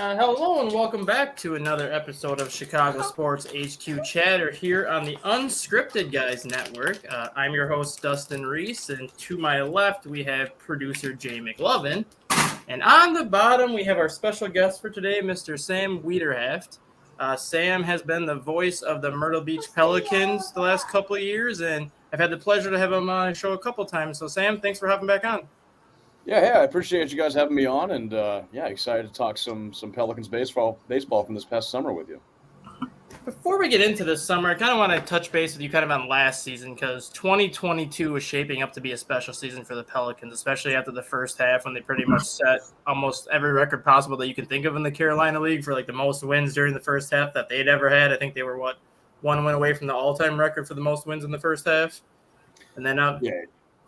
Hello and welcome back to another episode of Chicago Sports HQ Chatter here on the Unscripted Guys Network. I'm your host, Dustin Reese, and to my left we have producer Jay McLovin. And on the bottom we have our special guest for today, Mr. Sam Wiederhaft. Sam has been the voice of the Myrtle Beach Pelicans the last couple of years, and I've had the pleasure to have him on the show a couple times. So Sam, thanks for hopping back on. Yeah, I appreciate you guys having me on, and excited to talk some Pelicans baseball from this past summer with you. Before we get into this summer, I kind of want to touch base with you kind of on last season, because 2022 was shaping up to be a special season for the Pelicans, especially after the first half when they pretty much set almost every record possible that you can think of in the Carolina League for like the most wins during the first half that they'd ever had. I think they were, one win away from the all-time record for the most wins in the first half. And then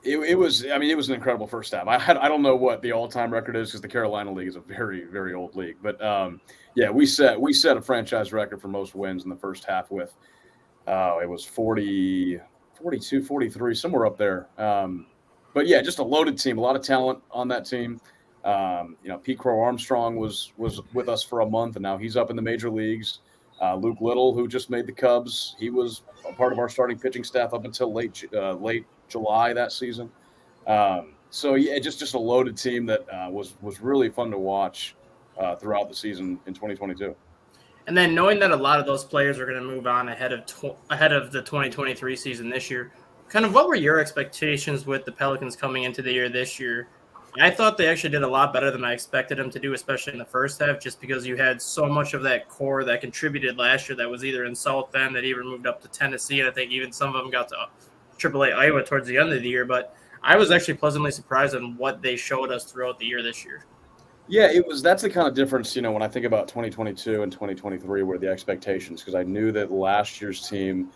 It was an incredible first half. I don't know what the all-time record is because the Carolina League is a very, very old league. But, we set a franchise record for most wins in the first half with it was 40, 42, 43, somewhere up there. Just a loaded team, a lot of talent on that team. Pete Crow Armstrong was with us for a month, and now he's up in the major leagues. Luke Little, who just made the Cubs, he was a part of our starting pitching staff up until late July that season. Just a loaded team that was really fun to watch throughout the season in 2022. And then knowing that a lot of those players are going to move on ahead of the 2023 season this year, kind of what were your expectations with the Pelicans coming into the year this year? I thought they actually did a lot better than I expected them to do, especially in the first half, just because you had so much of that core that contributed last year that was either in South Bend, that even moved up to Tennessee, and I think even some of them got to AAA Iowa towards the end of the year. But I was actually pleasantly surprised on what they showed us throughout the year this year. Yeah, that's the kind of difference, when I think about 2022 and 2023 were the expectations, because I knew that last year's team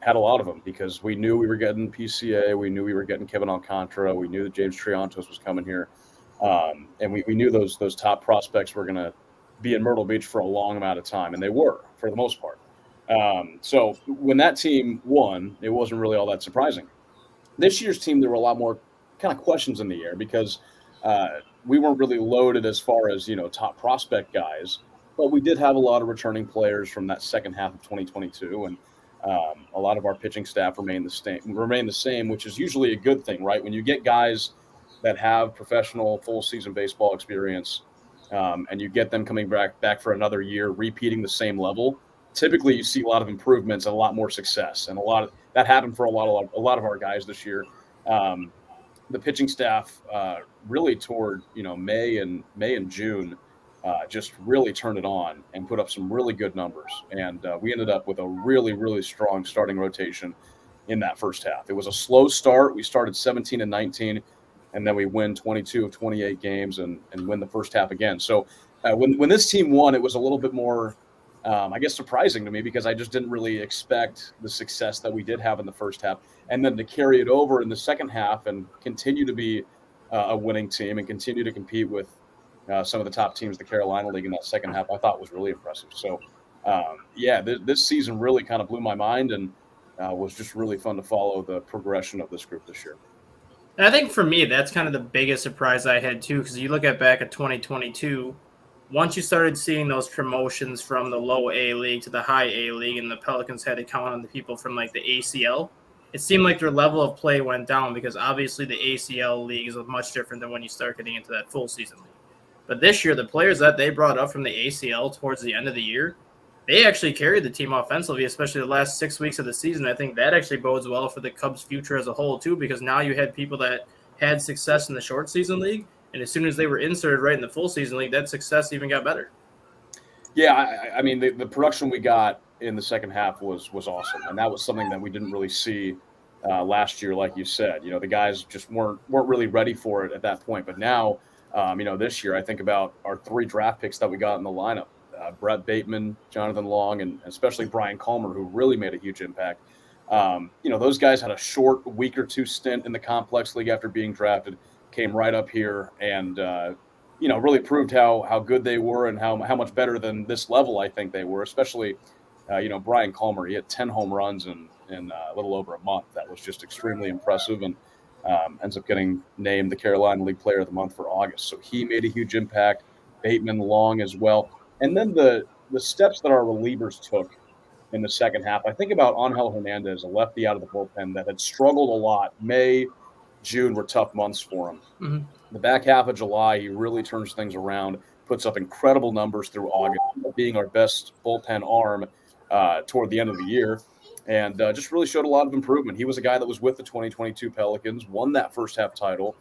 had a lot of them because we knew we were getting PCA, we knew we were getting Kevin Alcantara, we knew that James Triantos was coming here, and we knew those top prospects were going to be in Myrtle Beach for a long amount of time, and they were for the most part. So when that team won, it wasn't really all that surprising. This year's team, there were a lot more kind of questions in the air because we weren't really loaded as far as, top prospect guys, but we did have a lot of returning players from that second half of 2022. And a lot of our pitching staff remain the same, which is usually a good thing, right? When you get guys that have professional full season baseball experience and you get them coming back for another year, repeating the same level, typically you see a lot of improvements and a lot more success. And a lot of that happened for a lot of our guys this year. The pitching staff really toward May and June just really turned it on and put up some really good numbers. And we ended up with a really, really strong starting rotation in that first half. It was a slow start. We started 17-19, and then we win 22 of 28 games and win the first half again. So when this team won, it was a little bit more, surprising to me because I just didn't really expect the success that we did have in the first half. And then to carry it over in the second half and continue to be a winning team and continue to compete with some of the top teams, the Carolina League in that second half, I thought was really impressive. So, this season really kind of blew my mind and was just really fun to follow the progression of this group this year. And I think for me, that's kind of the biggest surprise I had too, because you look back at 2022, once you started seeing those promotions from the low A league to the high A league, and the Pelicans had to count on the people from like the ACL, it seemed like their level of play went down because obviously the ACL league is much different than when you start getting into that full season league. But this year, the players that they brought up from the ACL towards the end of the year, they actually carried the team offensively, especially the last 6 weeks of the season. I think that actually bodes well for the Cubs' future as a whole, too, because now you had people that had success in the short season league, and as soon as they were inserted right in the full season league, that success even got better. Yeah, I mean, the production we got in the second half was awesome, and that was something that we didn't really see last year, like you said. You know, the guys just weren't really ready for it at that point. But now, this year, I think about our 3 draft picks that we got in the lineup. Brett Bateman, Jonathan Long, and especially Brian Calmer, who really made a huge impact. Those guys had a short week or 2 stint in the complex league after being drafted, came right up here and, really proved how good they were and how much better than this level I think they were, especially, Brian Calmer. He had 10 home runs in a little over a month. That was just extremely impressive and ends up getting named the Carolina League Player of the Month for August. So he made a huge impact. Bateman, Long as well. And then the steps that our relievers took in the second half, I think about Angel Hernandez, a lefty out of the bullpen that had struggled a lot. May, June were tough months for him. Mm-hmm. The back half of July, he really turns things around, puts up incredible numbers through August, being our best bullpen arm toward the end of the year, and just really showed a lot of improvement. He was a guy that was with the 2022 Pelicans, won that first half title,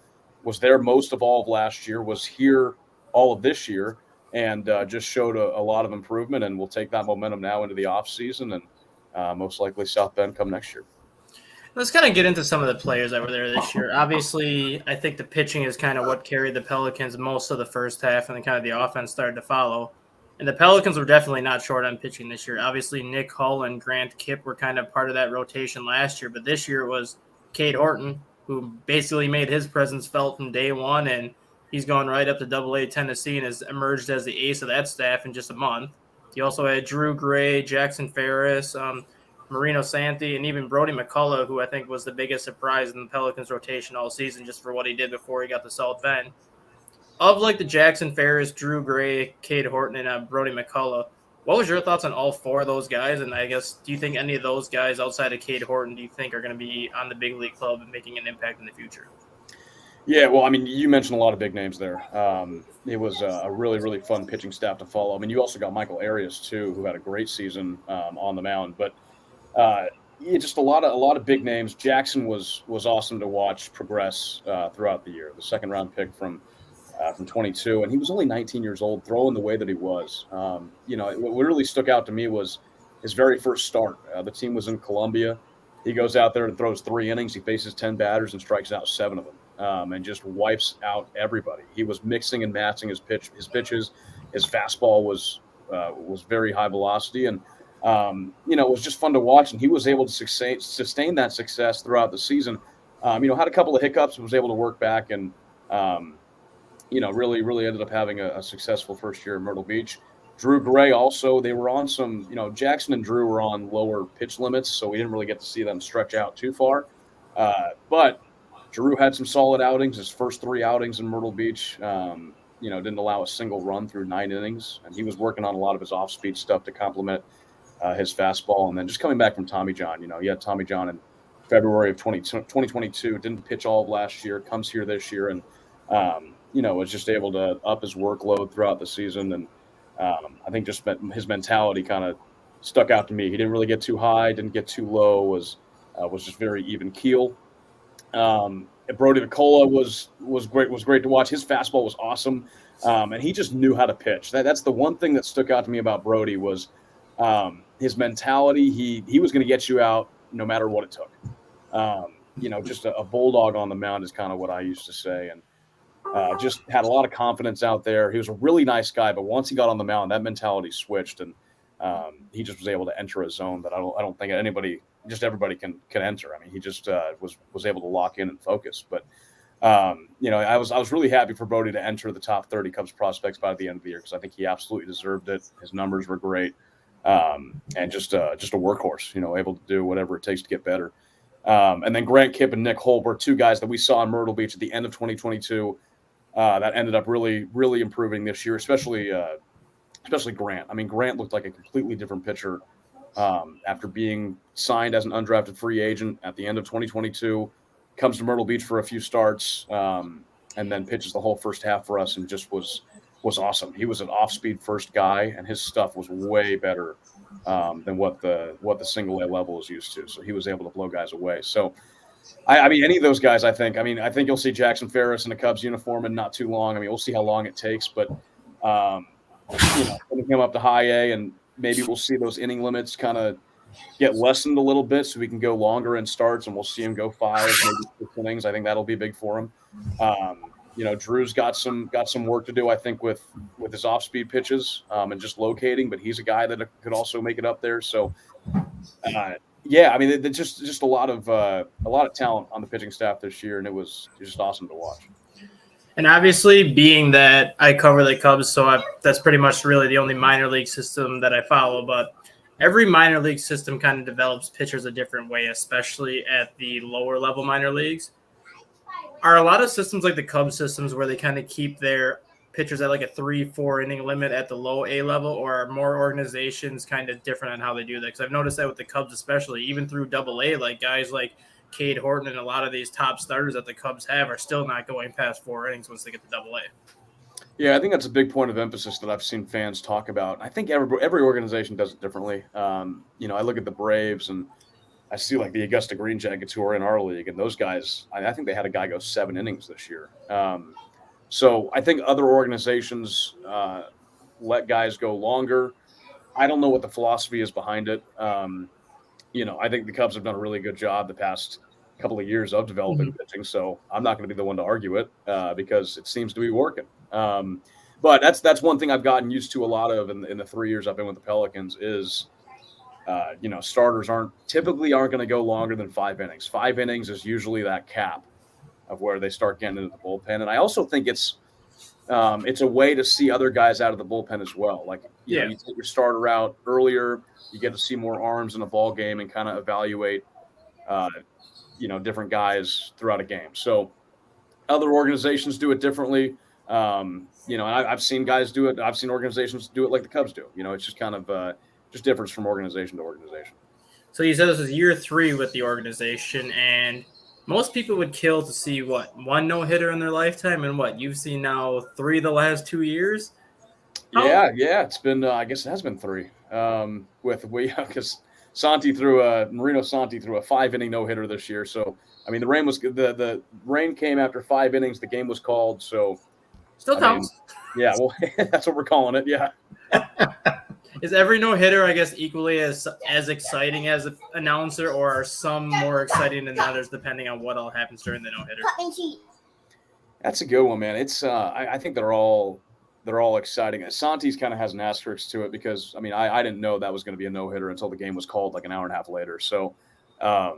was there most of all of last year, was here all of this year, and just showed a lot of improvement, and we'll take that momentum now into the offseason and most likely South Bend come next year. Let's kind of get into some of the players that were there this year. Obviously, I think the pitching is kind of what carried the Pelicans most of the first half, and then kind of the offense started to follow. And the Pelicans were definitely not short on pitching this year. Obviously, Nick Hull and Grant Kipp were kind of part of that rotation last year, but this year it was Cade Horton, who basically made his presence felt from day one, and he's gone right up to Double-A Tennessee and has emerged as the ace of that staff in just a month. You also had Drew Gray, Jackson Ferris, Marino Santi, and even Brody McCullough, who I think was the biggest surprise in the Pelicans rotation all season just for what he did before he got to South Bend. Of like the Jackson Ferris, Drew Gray, Cade Horton, and Brody McCullough, what was your thoughts on all 4 of those guys? And I guess, do you think any of those guys outside of Cade Horton, do you think are going to be on the big league club and making an impact in the future? Yeah, well, I mean, you mentioned a lot of big names there. It was a really, really fun pitching staff to follow. I mean, you also got Michael Arias, too, who had a great season on the mound. But just a lot of big names. Jackson was awesome to watch progress throughout the year. The second round pick from 22, and he was only 19 years old, throwing the way that he was. What really stuck out to me was his very first start. The team was in Columbia. He goes out there and throws 3 innings. He faces 10 batters and strikes out 7 of them, and just wipes out everybody. He was mixing and matching his pitches. His fastball was very high velocity, and it was just fun to watch. And he was able to sustain that success throughout the season. Had a couple of hiccups, was able to work back, and really ended up having a successful first year in Myrtle Beach. Drew Gray also, they were on some, Jackson and Drew were on lower pitch limits, so we didn't really get to see them stretch out too far. But Drew had some solid outings. His first 3 outings in Myrtle Beach, didn't allow a single run through 9 innings. And he was working on a lot of his off-speed stuff to complement his fastball. And then just coming back from Tommy John, he had Tommy John in February of 2022, didn't pitch all of last year, comes here this year, and, was just able to up his workload throughout the season. And I think just his mentality kind of stuck out to me. He didn't really get too high, didn't get too low, was just very even keel. Brody McCullough was great to watch. His fastball was awesome, and he just knew how to pitch. That's the one thing that stuck out to me about Brody was his mentality. He was going to get you out no matter what it took. Just a bulldog on the mound is kind of what I used to say, and just had a lot of confidence out there. He was a really nice guy, but once he got on the mound, that mentality switched, and he just was able to enter a zone that I don't think everybody can enter. I mean, he just was able to lock in and focus. But I was really happy for Brody to enter the top 30 Cubs prospects by the end of the year, because I think he absolutely deserved it. His numbers were great, and just a workhorse. Able to do whatever it takes to get better. And then Grant Kipp and Nick Hull were 2 guys that we saw in Myrtle Beach at the end of 2022 that ended up really, really improving this year, especially Grant. I mean, Grant looked like a completely different pitcher after being signed as an undrafted free agent at the end of 2022, comes to Myrtle Beach for a few starts, and then pitches the whole first half for us and just was was awesome. He was an off-speed first guy, and his stuff was way better than what the single A level is used to. So he was able to blow guys away. So I mean, any of those guys, I think you'll see Jackson Ferris in a Cubs uniform in not too long. I mean, we'll see how long it takes, but putting him up to high A, and maybe we'll see those inning limits kind of get lessened a little bit so we can go longer in starts, and we'll see him go 5, maybe 6 innings. I think that'll be big for him. Drew's got some work to do, I think, with his off-speed pitches and just locating, but he's a guy that could also make it up there. So, I mean, it's just a lot of talent on the pitching staff this year, and it was just awesome to watch. And obviously, being that I cover the Cubs, so that's pretty much really the only minor league system that I follow. But every minor league system kind of develops pitchers a different way, especially at the lower level minor leagues. Are a lot of systems like the Cubs systems where they kind of keep their pitchers at like a 3-4 inning limit at the low A level, or are more organizations kind of different on how they do that? Because I've noticed that with the Cubs, especially even through Double A, like guys like Cade Horton and a lot of these top starters that the Cubs have are still not going past 4 innings once they get to Double A. Yeah, I think that's a big point of emphasis that I've seen fans talk about. I think every organization does it differently. I look at the Braves and I see like the Augusta Green Jackets who are in our league, and those guys, I think they had a guy go 7 innings this year. So I think other organizations let guys go longer. I don't know what the philosophy is behind it. I think the Cubs have done a really good job the past couple of years of developing pitching, so I'm not going to be the one to argue it because it seems to be working. But that's one thing I've gotten used to a lot of in the 3 years I've been with the Pelicans is starters aren't going to go longer than 5 innings. 5 innings is usually that cap of where they start getting into the bullpen. And I also think it's a way to see other guys out of the bullpen as well. Like, you take your starter out earlier, you get to see more arms in a ball game and kind of evaluate, different guys throughout a game. So other organizations do it differently. And I've seen guys do it. I've seen organizations do it like the Cubs do. It's just kind of just differs from organization to organization. So you said this is year 3 with the organization, and most people would kill to see 1 no-hitter in their lifetime, and you've seen now 3 the last 2 years? Yeah, it's been I guess it has been 3. Because Marino Santi threw a 5-inning no-hitter this year. So I mean, the rain came after 5 innings. The game was called, so still counts. That's what we're calling it. Yeah. Is every no-hitter, I guess, equally as exciting as an announcer, or are some more exciting than others depending on what all happens during the no-hitter? That's a good one, man. It's I think they're all exciting. Santi's kind of has an asterisk to it because, I mean, I didn't know that was going to be a no-hitter until the game was called like an hour and a half later. So, that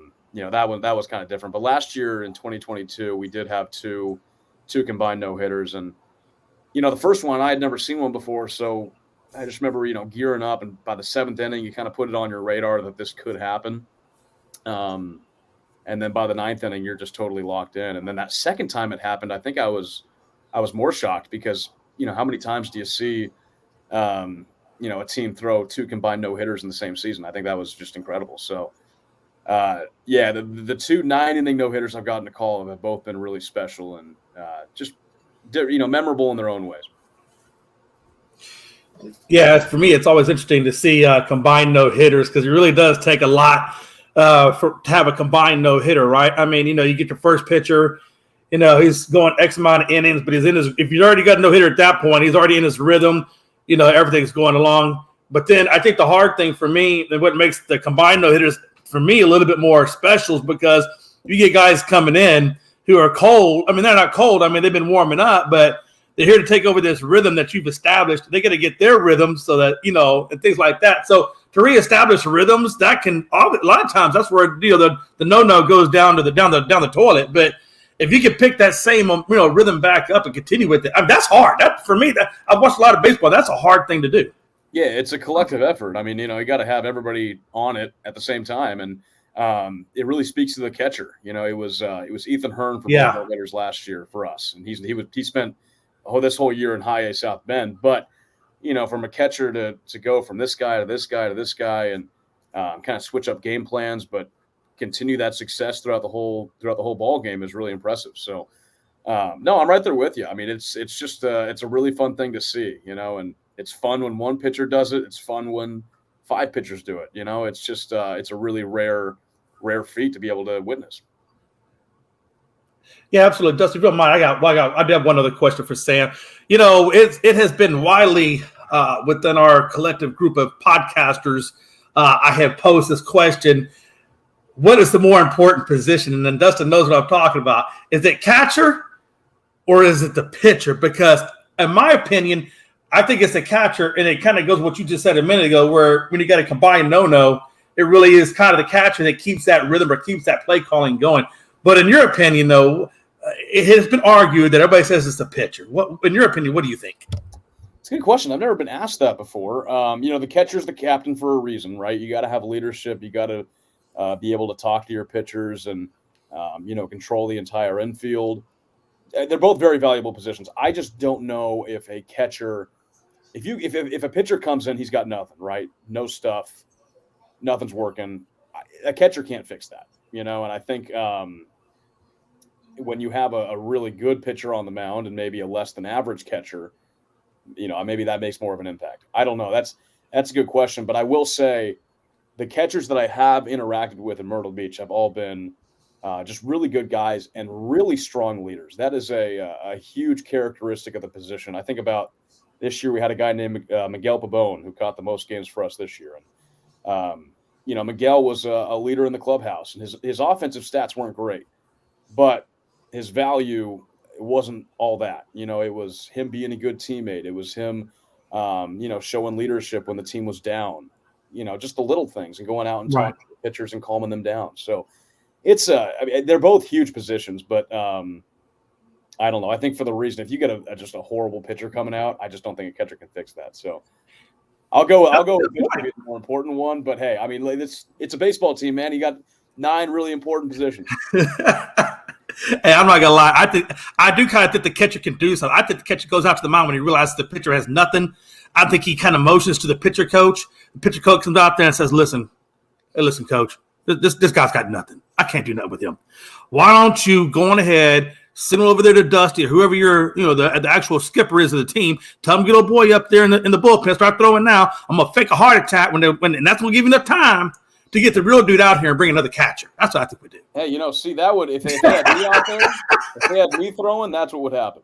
was kind of different. But last year in 2022, we did have two combined no-hitters. And, the first one, I had never seen one before. So I just remember, gearing up, and by the 7th inning, you kind of put it on your radar that this could happen. And then by the 9th inning, you're just totally locked in. And then that second time it happened, I think I was more shocked because, how many times do you see, a team throw 2 combined no-hitters in the same season? I think that was just incredible. So, the 2 9-inning no-hitters I've gotten to call have both been really special and just, memorable in their own ways. Yeah, for me, it's always interesting to see combined no-hitters because it really does take a lot to have a combined no-hitter, right? I mean, you get your first pitcher, he's going X amount of innings, but if you already got a no-hitter at that point, he's already in his rhythm, everything's going along. But then I think the hard thing for me, and what makes the combined no-hitters for me a little bit more special is because you get guys coming in who are cold. I mean, they're not cold. I mean, they've been warming up, but they're here to take over this rhythm that you've established. They got to get their rhythm so that, and things like that. So to reestablish rhythms, that can, a lot of times that's where, the no-no goes down the toilet. But if you can pick that same, rhythm back up and continue with it, I mean, that's hard. That, for me, I've watched a lot of baseball. That's a hard thing to do. Yeah, it's a collective effort. I mean, you got to have everybody on it at the same time. And it really speaks to the catcher. It was Ethan Hearn for the Hitters last year for us. And he spent this whole year in High A South Bend, but from a catcher to go from this guy to this guy to this guy and kind of switch up game plans, but continue that success throughout the whole ball game is really impressive. So No, I'm right there with you. I mean, it's just it's a really fun thing to see, and it's fun when one pitcher does it. It's fun when 5 pitchers do it. It's just it's a really rare feat to be able to witness. Yeah, absolutely. Dustin, if you don't mind, I do have one other question for Sam. It has been widely within our collective group of podcasters. I have posed this question: what is the more important position? And then Dustin knows what I'm talking about. Is it catcher or is it the pitcher? Because in my opinion, I think it's the catcher, and it kind of goes what you just said a minute ago, where when you got a combined no-no, it really is kind of the catcher that keeps that rhythm or keeps that play calling going. But in your opinion, though, it has been argued that everybody says it's the pitcher. What, in your opinion, what do you think? It's a good question. I've never been asked that before. The catcher's the captain for a reason, right? You got to have leadership. You got to be able to talk to your pitchers and, control the entire infield. They're both very valuable positions. I just don't know if a catcher, if a pitcher comes in, he's got nothing, right? No stuff, nothing's working. A catcher can't fix that, and I think when you have a really good pitcher on the mound and maybe a less than average catcher, maybe that makes more of an impact. I don't know. That's a good question, but I will say the catchers that I have interacted with in Myrtle Beach have all been just really good guys and really strong leaders. That is a huge characteristic of the position. I think about this year we had a guy named Miguel Pabon who caught the most games for us this year. And, Miguel was a leader in the clubhouse, and his offensive stats weren't great, but his value wasn't all that. It was him being a good teammate. It was him, showing leadership when the team was down, just the little things and going out and talking to the pitchers and calming them down. So it's they're both huge positions, but I don't know. I think for the reason, if you get just a horrible pitcher coming out, I just don't think a catcher can fix that. So I'll go with the more important one, but hey, I mean, it's a baseball team, man. You got 9 really important positions. Hey, I'm not gonna lie. I do kind of think the catcher can do something. I think the catcher goes out to the mound when he realizes the pitcher has nothing. I think he kind of motions to the pitcher coach. The pitcher coach comes out there and says, "Listen, coach, this guy's got nothing. I can't do nothing with him. Why don't you go on ahead, signal over there to Dusty or whoever the actual skipper is of the team. Tell him get old boy up there in the bullpen, start throwing now. I'm gonna fake a heart attack and that's gonna give you enough time to get the real dude out here and bring another catcher. That's what I think we do." Hey, see, that would, if they had me out there, if they had me throwing, that's what would happen.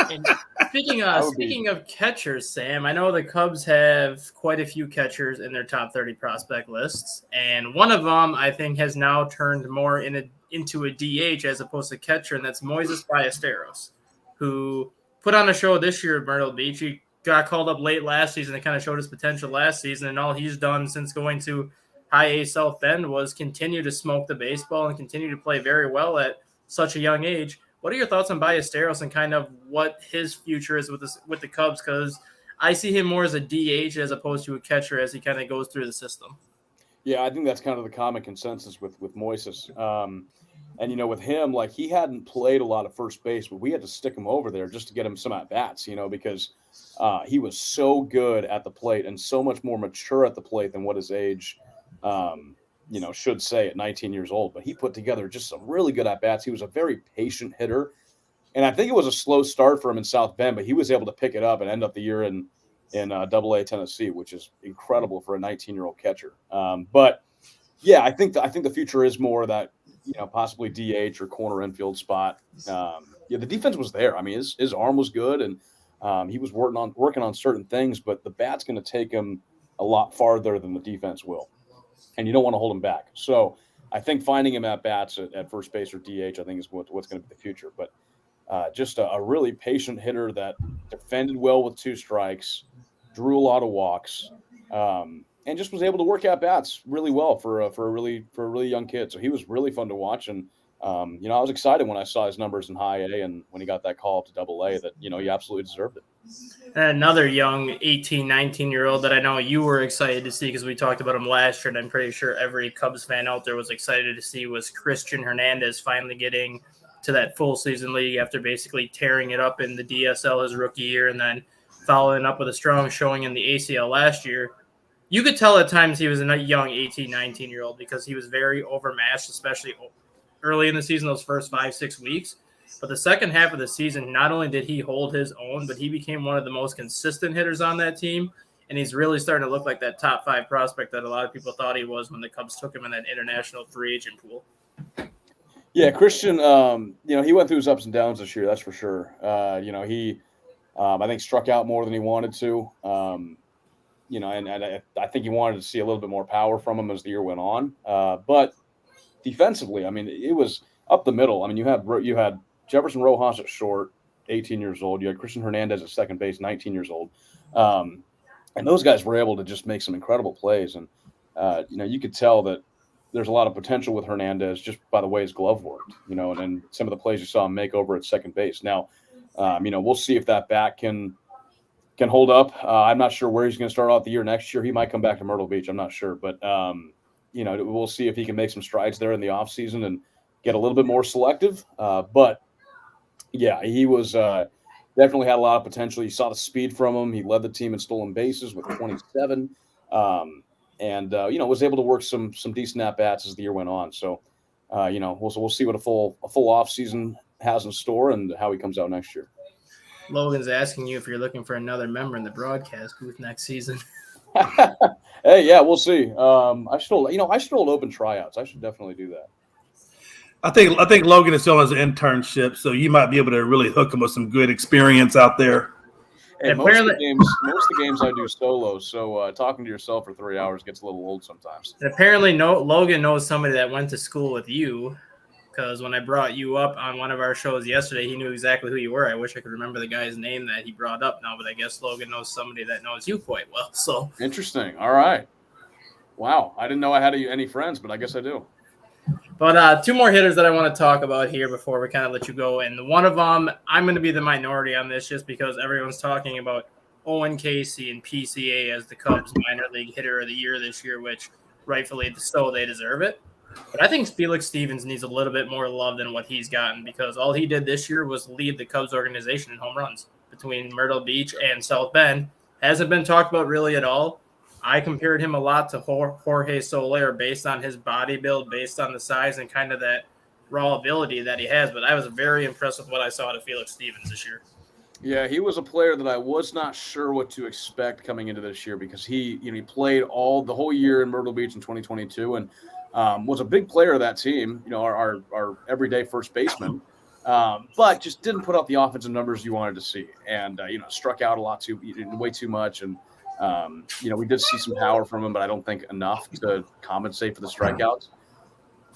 And speaking of catchers, Sam, I know the Cubs have quite a few catchers in their top 30 prospect lists, and one of them I think has now turned more into a DH as opposed to catcher, and that's Moises Ballesteros, who put on a show this year at Myrtle Beach. He got called up late last season and kind of showed his potential last season, and all he's done since going to High A South Bend was continue to smoke the baseball and continue to play very well at such a young age. What are your thoughts on Ballesteros and kind of what his future is with the Cubs? Because I see him more as a DH as opposed to a catcher as he kind of goes through the system. Yeah, I think that's kind of the common consensus with Moises. And, with him, like, he hadn't played a lot of first base, but we had to stick him over there just to get him some at-bats, because he was so good at the plate and so much more mature at the plate than what his age should say at 19 years old. But he put together just some really good at-bats. He was a very patient hitter. And I think it was a slow start for him in South Bend, but he was able to pick it up and end up the year in Double-A Tennessee, which is incredible for a 19-year-old catcher. But, yeah, I think the future is more that, possibly DH or corner infield spot. The defense was there. I mean, his arm was good, and he was working on certain things, but the bat's going to take him a lot farther than the defense will. And you don't want to hold him back. So I think finding him at bats at first base or DH, I think is what's going to be the future. But just a really patient hitter that defended well with 2 strikes, drew a lot of walks, and just was able to work at bats really well for a really young kid. So he was really fun to watch. And I was excited when I saw his numbers in High A and when he got that call up to Double-A that he absolutely deserved it. And another young 18, 19-year-old that I know you were excited to see because we talked about him last year, and I'm pretty sure every Cubs fan out there was excited to see, was Christian Hernandez finally getting to that full season league after basically tearing it up in the DSL his rookie year and then following up with a strong showing in the ACL last year. You could tell at times he was a young 18, 19-year-old because he was very overmatched, especially early in the season, those first 5-6 weeks. But the second half of the season, not only did he hold his own, but he became one of the most consistent hitters on that team. And he's really starting to look like that top 5 prospect that a lot of people thought he was when the Cubs took him in that international free agent pool. Yeah, Christian, he went through his ups and downs this year, that's for sure. He I think struck out more than he wanted to. And I think he wanted to see a little bit more power from him as the year went on. But defensively, I mean, it was up the middle. I mean, you had Jefferson Rojas at short, 18 years old. You had Christian Hernandez at second base, 19 years old. And those guys were able to just make some incredible plays. And, you could tell that there's a lot of potential with Hernandez just by the way his glove worked, and some of the plays you saw him make over at second base. Now, we'll see if that bat can hold up. I'm not sure where he's going to start out the year next year. He might come back to Myrtle Beach. I'm not sure. But, we'll see if he can make some strides there in the offseason and get a little bit more selective. But, yeah, he was definitely had a lot of potential. You saw the speed from him. He led the team in stolen bases with 27. Was able to work some decent at-bats as the year went on. So, we'll see what a full offseason has in store and how he comes out next year. Logan's asking you if you're looking for another member in the broadcast booth next season. Hey, yeah, we'll see. I should hold open tryouts. I should definitely do that. I think Logan is still on his internship, so you might be able to really hook him with some good experience out there. Hey, most of the games I do solo, so talking to yourself for 3 hours gets a little old sometimes. And apparently, Logan knows somebody that went to school with you, because when I brought you up on one of our shows yesterday, he knew exactly who you were. I wish I could remember the guy's name that he brought up now, but I guess Logan knows somebody that knows you quite well. So interesting. All right. Wow, I didn't know I had any friends, but I guess I do. But 2 more hitters that I want to talk about here before we kind of let you go. And one of them, I'm going to be the minority on this just because everyone's talking about Owen Casey and PCA as the Cubs minor league hitter of the year this year, which rightfully so they deserve it. But I think Felix Stevens needs a little bit more love than what he's gotten because all he did this year was lead the Cubs organization in home runs between Myrtle Beach and South Bend. Hasn't been talked about really at all. I compared him a lot to Jorge Soler based on his body build, based on the size and kind of that raw ability that he has. But I was very impressed with what I saw to Felix Stevens this year. Yeah, he was a player that I was not sure what to expect coming into this year because he played the whole year in Myrtle Beach in 2022 and was a big player of that team, our everyday first baseman, but just didn't put up the offensive numbers you wanted to see and, struck out way too much. And, we did see some power from him, but I don't think enough to compensate for the strikeouts.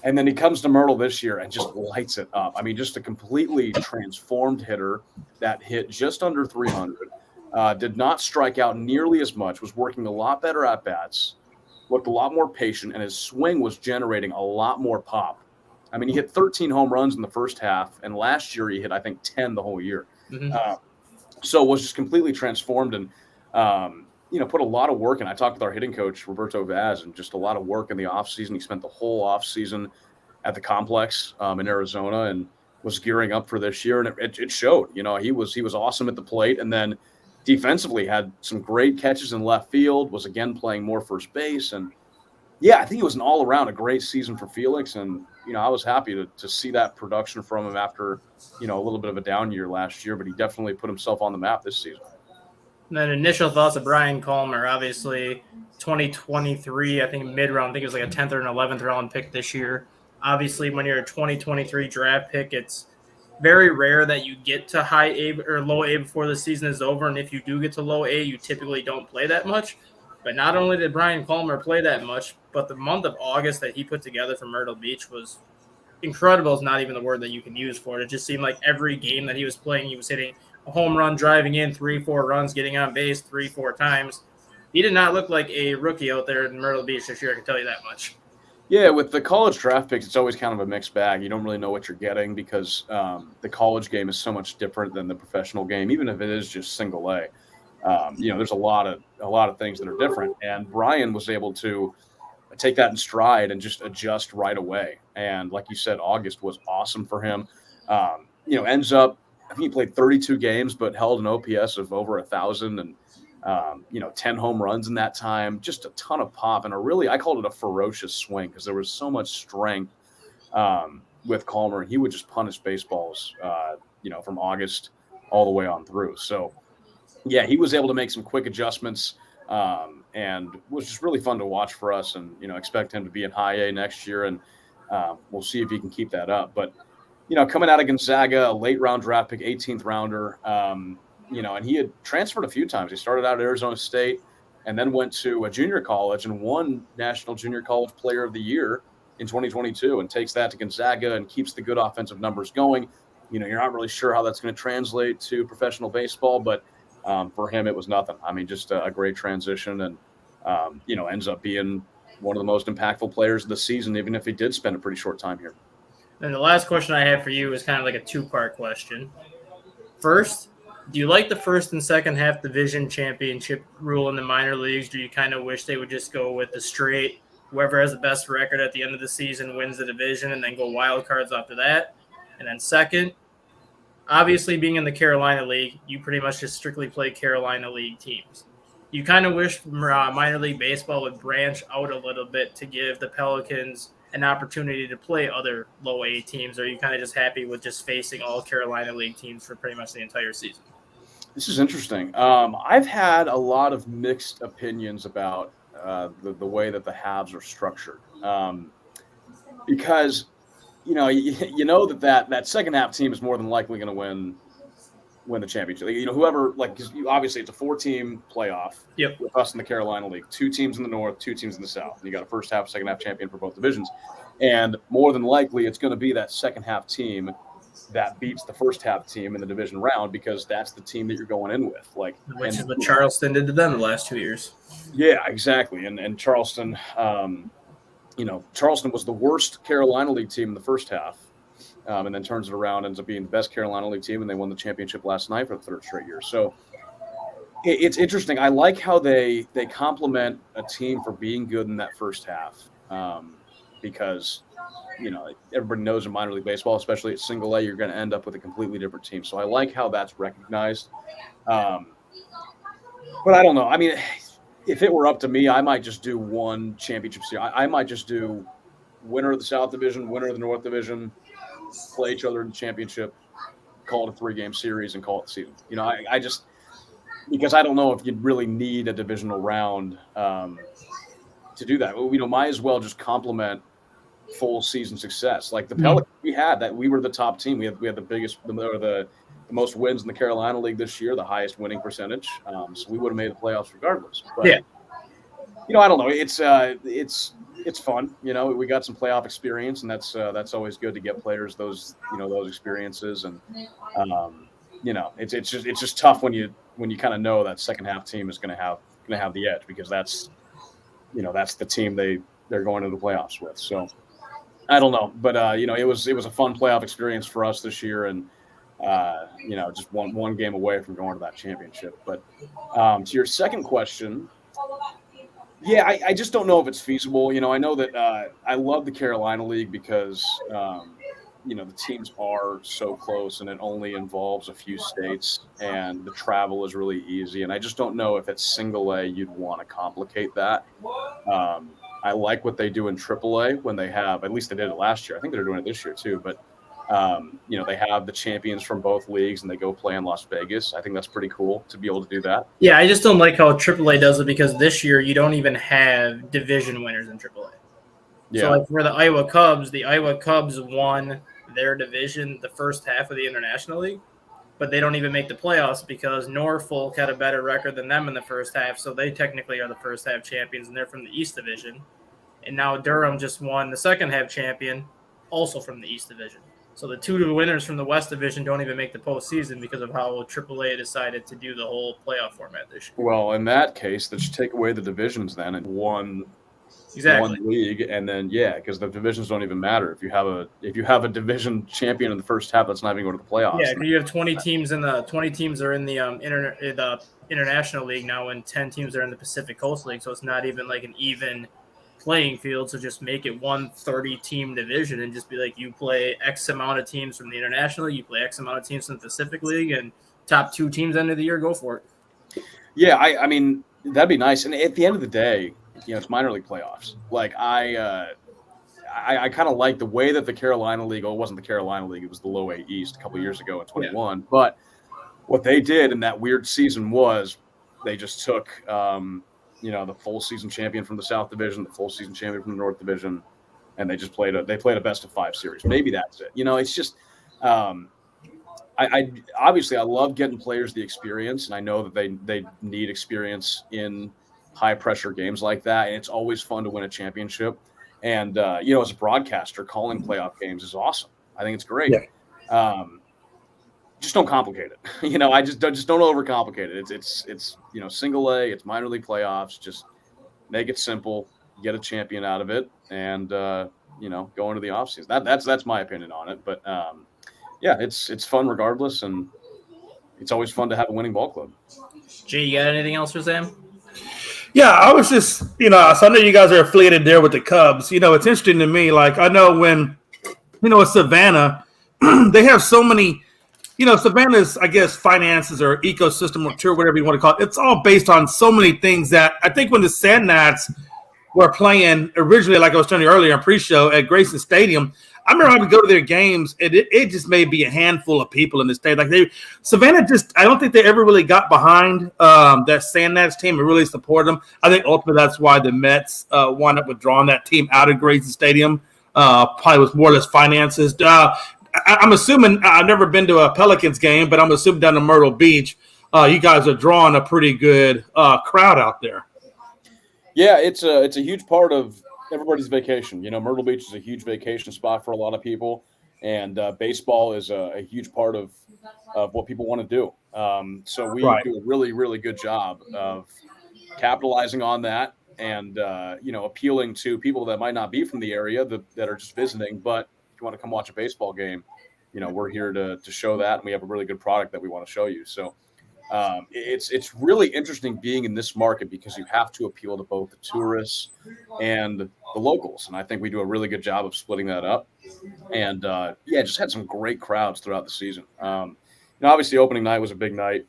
And then he comes to Myrtle this year and just lights it up. I mean, just a completely transformed hitter that hit just under 300, did not strike out nearly as much, was working a lot better at bats, looked a lot more patient, and his swing was generating a lot more pop. I mean, he hit 13 home runs in the first half, and last year he hit, I think, 10 the whole year. Mm-hmm. So was just completely transformed and, put a lot of work in. I talked with our hitting coach, Roberto Vaz, and just a lot of work in the offseason. He spent the whole offseason at the complex in Arizona and was gearing up for this year, and it showed. He was awesome at the plate, and then defensively had some great catches in left field, was again playing more first base. And, yeah, I think it was an all-around a great season for Felix, and, I was happy to see that production from him after, a little bit of a down year last year, but he definitely put himself on the map this season. And then initial thoughts of Brian Colmer, obviously 2023, I think mid-round, I think it was like a 10th or an 11th round pick this year. Obviously, when you're a 2023 draft pick, it's very rare that you get to high A or low A before the season is over. And if you do get to low A, you typically don't play that much. But not only did Brian Colmer play that much, but the month of August that he put together for Myrtle Beach was incredible is not even the word that you can use for it. It just seemed like every game that he was playing, he was hitting a home run, driving in 3-4 runs, getting on base 3-4 times. He did not look like a rookie out there in Myrtle Beach this year, I can tell you that much. Yeah, with the college draft picks, it's always kind of a mixed bag. You don't really know what you're getting because the college game is so much different than the professional game, even if it is just single A. There's a lot of things that are different, and Brian was able to take that in stride and just adjust right away. And like you said, August was awesome for him. Ends up, I think he played 32 games, but held an OPS of over 1,000 and 10 home runs in that time. Just a ton of pop and I called it a ferocious swing because there was so much strength. with Calmer. He would just punish baseballs, from August all the way on through. So, yeah, he was able to make some quick adjustments, and was just really fun to watch for us. And expect him to be in High A next year, and we'll see if he can keep that up. But coming out of Gonzaga, a late round draft pick, 18th rounder, and he had transferred a few times. He started out at Arizona State and then went to a junior college and won National Junior College Player of the Year in 2022, and takes that to Gonzaga and keeps the good offensive numbers going. You're not really sure how that's going to translate to professional baseball, but for him, it was nothing. I mean, just a great transition, and ends up being one of the most impactful players of the season, even if he did spend a pretty short time here. And the last question I have for you is kind of like a two-part question. First, do you like the first and second half division championship rule in the minor leagues? Do you kind of wish they would just go with the straight, whoever has the best record at the end of the season wins the division, and then go wild cards after that? And then second, obviously being in the Carolina League, you pretty much just strictly play Carolina League teams. You kind of wish minor league baseball would branch out a little bit to give the Pelicans an opportunity to play other low A teams, or are you kind of just happy with just facing all Carolina League teams for pretty much the entire season? This is interesting. I've had a lot of mixed opinions about the way that the halves are structured, because that second half team is more than likely going to win the championship. Whoever, obviously it's a 4-team playoff. Yep. With us in the Carolina League, 2 teams in the North, 2 teams in the South. You got a first half, second half champion for both divisions, and more than likely it's going to be that second half team that beats the first half team in the division round, because that's the team that you're going in with. Which is what Charleston did to them the last 2 years. Yeah, exactly. And Charleston, Charleston was the worst Carolina League team in the first half, and then turns it around, ends up being the best Carolina League team, and they won the championship last night for the 3rd straight year. So it's interesting. I like how they compliment a team for being good in that first half, because everybody knows in minor league baseball, especially at single A, you're going to end up with a completely different team. So I like how that's recognized. But I don't know. I mean, if it were up to me, I might just do one championship series. I might just do winner of the South Division, winner of the North Division, play each other in the championship, call it a 3-game series, and call it the season. I just, because I don't know if you'd really need a divisional round to do that. Might as well just complement full season success. Like the Pelicans, we were the top team. We had the most wins in the Carolina League this year, the highest winning percentage. So we would have made the playoffs regardless. But, I don't know. It's fun. We got some playoff experience, and that's always good to get players those experiences. And it's just tough when you kind of know that second half team is going to have the edge, because that's the team they're going to the playoffs with. So I don't know, but it was a fun playoff experience for us this year, and just one game away from going to that championship. But to your second question, I just don't know if it's feasible. I know that I love the Carolina League because the teams are so close, and it only involves a few states, and the travel is really easy. And I just don't know if it's single A you'd want to complicate that. I like what they do in AAA when they have, at least they did it last year. I think they're doing it this year too, but they have the champions from both leagues and they go play in Las Vegas. I think that's pretty cool to be able to do that. Yeah, I just don't like how AAA does it, because this year you don't even have division winners in AAA. Yeah. So for the Iowa Cubs won their division the first half of the International League, but they don't even make the playoffs because Norfolk had a better record than them in the first half, so they technically are the first half champions, and they're from the East Division. And now Durham just won the second half champion, also from the East Division. So the 2 winners from the West Division don't even make the postseason because of how AAA decided to do the whole playoff format this year. Well, in that case, let's take away the divisions then and one league, and then because the divisions don't even matter. If you have a division champion in the first half, that's not even going to the playoffs. Yeah, you have 20 teams are in the International League now, and 10 teams are in the Pacific Coast League. So it's not even like an even playing field. So just make it one 30-team division and just be like, you play X amount of teams from the International League, you play X amount of teams from the Pacific League, and top 2 teams end of the year, go for it. Yeah, I mean, that'd be nice. And at the end of the day, it's minor league playoffs. Like I I kind of like the way that the Carolina League, it wasn't the Carolina League, it was the Low A East a couple of years ago in 21. Yeah. But what they did in that weird season was they just took, the full season champion from the South Division, the full season champion from the North Division, and they just played a best of 5 series. Maybe that's it. It's just I obviously I love getting players the experience, and I know that they need experience in high pressure games like that, and it's always fun to win a championship. And as a broadcaster, calling playoff games is awesome. I think it's great. Yeah. Just don't complicate it. I just don't overcomplicate it. It's single A, it's minor league playoffs. Just make it simple, get a champion out of it, and go into the offseason. That's my opinion on it. But it's fun regardless, and it's always fun to have a winning ball club. G, you got anything else for Sam? Yeah, I was just, so I know you guys are affiliated there with the Cubs. It's interesting to me. Like, I know when, with Savannah, they have so many, Savannah's, I guess, finances or ecosystem or whatever you want to call it. It's all based on so many things that I think when the Sand Gnats were playing originally, like I was telling you earlier on pre-show at Grayson Stadium, I remember I would go to their games, and it just may be a handful of people in the state. Like Savannah I don't think they ever really got behind that Sand Gnats team and really supported them. I think ultimately that's why the Mets wound up withdrawing that team out of Grayson Stadium. Probably with more or less finances. I'm assuming I've never been to a Pelicans game, but I'm assuming down in Myrtle Beach, you guys are drawing a pretty good crowd out there. Yeah, it's a huge part of everybody's vacation. Myrtle Beach is a huge vacation spot for a lot of people, and baseball is a huge part of what people want to do. So we do a really, really good job of capitalizing on that and, appealing to people that might not be from the area that are just visiting. But if you want to come watch a baseball game, we're here to show that, and we have a really good product that we want to show you. So it's really interesting being in this market because you have to appeal to both the tourists and the locals. And I think we do a really good job of splitting that up. And just had some great crowds throughout the season. Obviously opening night was a big night,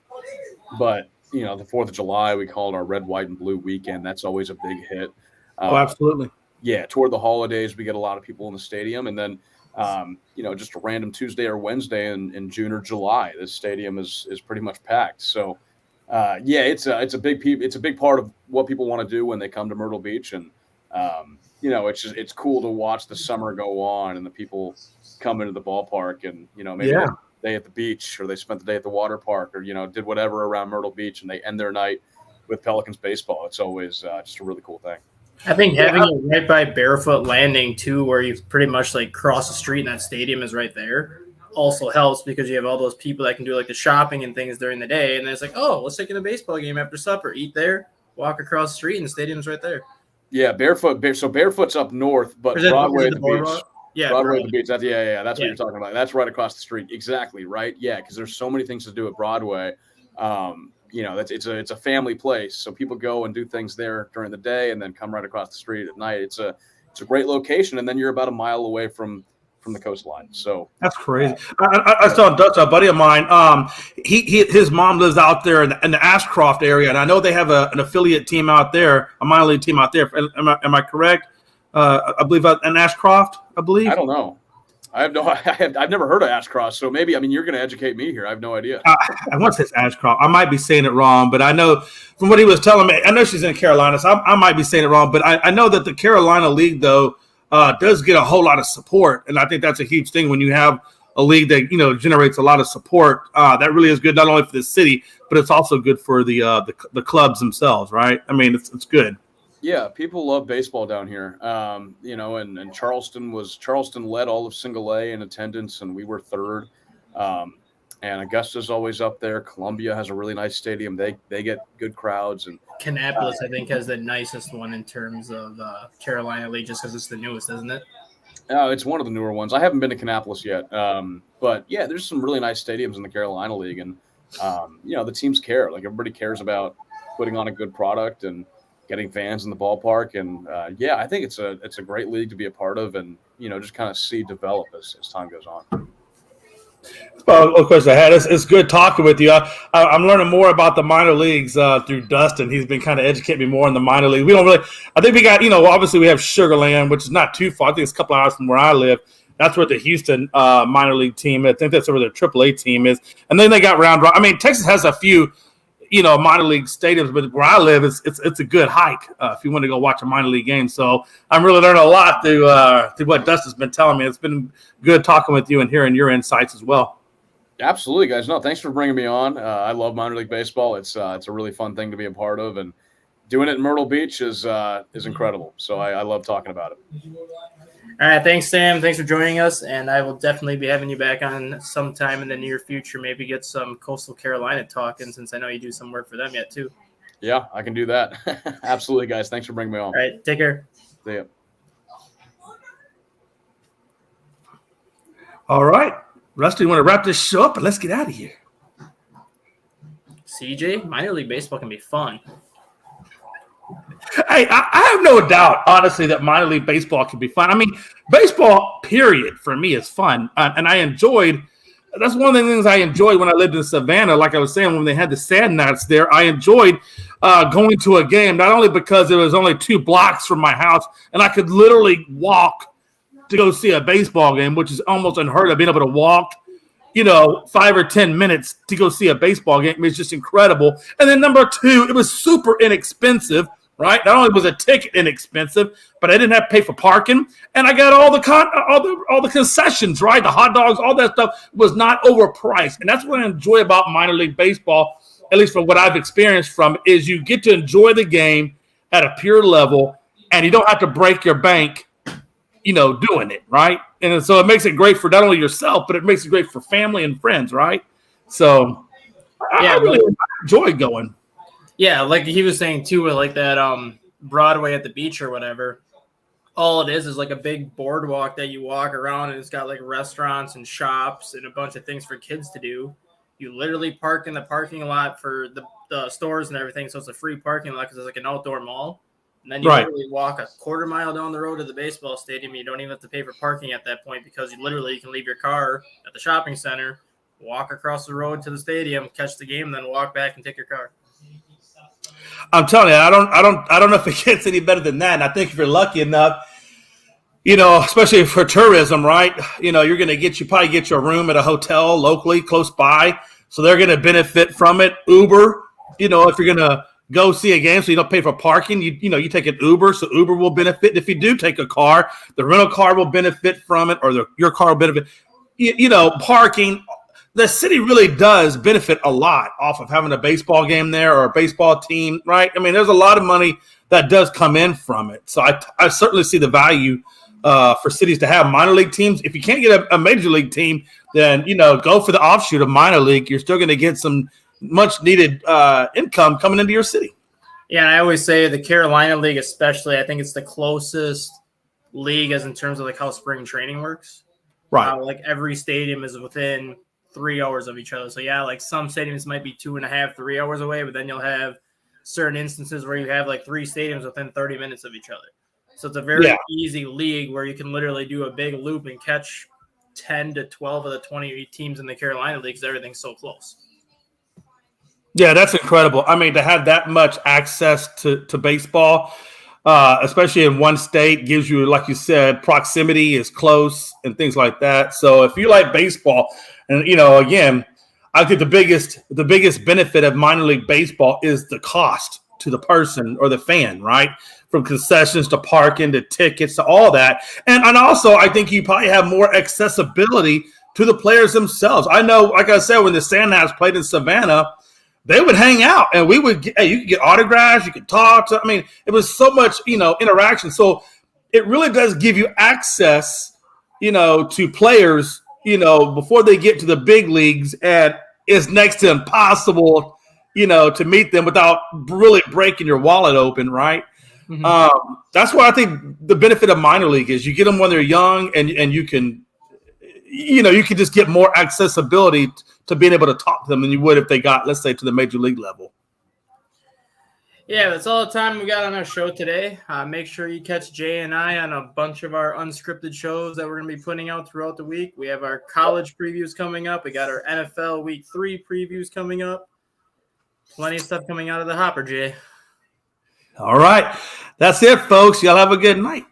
but the 4th of July, we call it our red, white, and blue weekend. That's always a big hit. Absolutely. Yeah. Toward the holidays, we get a lot of people in the stadium, and then, just a random Tuesday or Wednesday in June or July, this stadium is pretty much packed. So, it's a big part of what people want to do when they come to Myrtle Beach, and it's cool to watch the summer go on and the people come into the ballpark and maybe a day at the beach, or they spent the day at the water park, or did whatever around Myrtle Beach, and they end their night with Pelicans baseball. It's always just a really cool thing. I think having it right by Barefoot Landing too, where you pretty much like cross the street and that stadium is right there, also helps because you have all those people that can do like the shopping and things during the day, and then it's like, oh, let's take in a baseball game after supper, eat there, walk across the street, and the stadium's right there. Yeah, so Barefoot's up north, but Broadway at the beach. Yeah, Broadway at the beach. That's what you're talking about. That's right across the street. Exactly right. Yeah, because there's so many things to do at Broadway. It's a family place, so people go and do things there during the day, and then come right across the street at night. It's a great location, and then you're about a mile away from the coastline. So that's crazy. I saw Dustin, a buddy of mine. His mom lives out there in the Ashcroft area, and I know they have an affiliate team out there, a minor league team out there. Am I correct? I believe in Ashcroft. I believe. I don't know. I've never heard of Ashcroft, so maybe you're going to educate me here. I have no idea. I want to say it's Ashcroft. I might be saying it wrong, but I know from what he was telling me. I know she's in Carolina, so I might be saying it wrong. But I know that the Carolina League though does get a whole lot of support, and I think that's a huge thing when you have a league that generates a lot of support. That really is good not only for the city, but it's also good for the clubs themselves, right? I mean, it's good. Yeah, people love baseball down here. And Charleston led all of Single A in attendance, and we were third. And Augusta's always up there. Columbia has a really nice stadium. They get good crowds. And Kannapolis, I think, has the nicest one in terms of Carolina League, just because it's the newest, isn't it? It's one of the newer ones. I haven't been to Kannapolis yet. But yeah, there's some really nice stadiums in the Carolina League, and the teams care. Like, everybody cares about putting on a good product and getting fans in the ballpark. And I think it's a great league to be a part of, and just kind of see develop as time goes on. Well, of course, I had. It's good talking with you. I'm learning more about the minor leagues through Dustin. He's been kind of educating me more in the minor league. We don't really. I think we got, obviously we have Sugar Land, which is not too far. I think it's a couple hours from where I live. That's where the Houston minor league team. I think that's where their AAA team is. And then they got Round Rock. I mean, Texas has a few, minor league stadiums, but where I live, it's a good hike if you want to go watch a minor league game. So I'm really learning a lot through what Dustin's been telling me. It's been good talking with you and hearing your insights as well. Absolutely, guys. No, thanks for bringing me on. I love minor league baseball. It's a really fun thing to be a part of, and doing it in Myrtle Beach is incredible. So I love talking about it. All right, thanks, Sam. Thanks for joining us, and I will definitely be having you back on sometime in the near future. Maybe get some Coastal Carolina talking, since I know you do some work for them yet too. Yeah, I can do that. Absolutely, guys. Thanks for bringing me on. All right, take care. See ya. All right. Rusty, you want to wrap this show up and let's get out of here. CJ, minor league baseball can be fun. Hey, I have no doubt, honestly, that minor league baseball can be fun. I mean, baseball, period, for me is fun. And I enjoyed – that's one of the things I enjoyed when I lived in Savannah. Like I was saying, when they had the Sand Gnats there, I enjoyed going to a game, not only because it was only 2 blocks from my house, and I could literally walk to go see a baseball game, which is almost unheard of, being able to walk, 5 or 10 minutes to go see a baseball game. It's just incredible. And then number 2, it was super inexpensive, right? Not only was a ticket inexpensive, but I didn't have to pay for parking, and I got all the concessions, right? The hot dogs, all that stuff was not overpriced. And that's what I enjoy about minor league baseball, at least from what I've experienced from it, is you get to enjoy the game at a pure level, and you don't have to break your bank doing it, right? And so it makes it great for not only yourself, but it makes it great for family and friends, right? So I really enjoy going. Yeah, like he was saying too, like that Broadway at the beach or whatever. All it is like a big boardwalk that you walk around, and it's got like restaurants and shops and a bunch of things for kids to do. You literally park in the parking lot for the stores and everything, so it's a free parking lot because it's like an outdoor mall. And then you literally walk a quarter mile down the road to the baseball stadium. You don't even have to pay for parking at that point, because you can leave your car at the shopping center, walk across the road to the stadium, catch the game, then walk back and take your car. I'm telling you, I don't know if it gets any better than that. And I think if you're lucky enough, especially for tourism, right? You probably get your room at a hotel locally close by, so they're going to benefit from it. Uber, if you're going to go see a game, so you don't pay for parking. You take an Uber, so Uber will benefit. If you do take a car, the rental car will benefit from it, or your car will benefit. Parking. The city really does benefit a lot off of having a baseball game there or a baseball team, right? I mean, there's a lot of money that does come in from it. So I certainly see the value for cities to have minor league teams. If you can't get a major league team, then, go for the offshoot of minor league. You're still going to get some much needed income coming into your city. Yeah, and I always say the Carolina League especially, I think it's the closest league as in terms of like how spring training works. Right. Like every stadium is within 3 hours of each other. So yeah, like some stadiums might be 2.5, 3 hours away, but then you'll have certain instances where you have like 3 stadiums within 30 minutes of each other. So it's a very easy league where you can literally do a big loop and catch 10 to 12 of the 20 teams in the Carolina League because everything's so close. Yeah, that's incredible. I mean, to have that much access to baseball, especially in one state, gives you, like you said, proximity is close and things like that. So if you like baseball, and again, I think the biggest benefit of minor league baseball is the cost to the person or the fan, right? From concessions to parking to tickets to all that. And also, I think you probably have more accessibility to the players themselves. I know, like I said, when the Sand Gnats played in Savannah, they would hang out, and we would you could get autographs, you could talk. It was so much, interaction. So it really does give you access, to players, before they get to the big leagues, and it's next to impossible, to meet them without really breaking your wallet open, right? Mm-hmm. That's what I think the benefit of minor league is. You get them when they're young, and you can, you can just get more accessibility to being able to talk to them than you would if they got, let's say, to the major league level. Yeah, that's all the time we got on our show today. Make sure you catch Jay and I on a bunch of our unscripted shows that we're going to be putting out throughout the week. We have our college previews coming up. We got our NFL Week 3 previews coming up. Plenty of stuff coming out of the hopper, Jay. All right. That's it, folks. Y'all have a good night.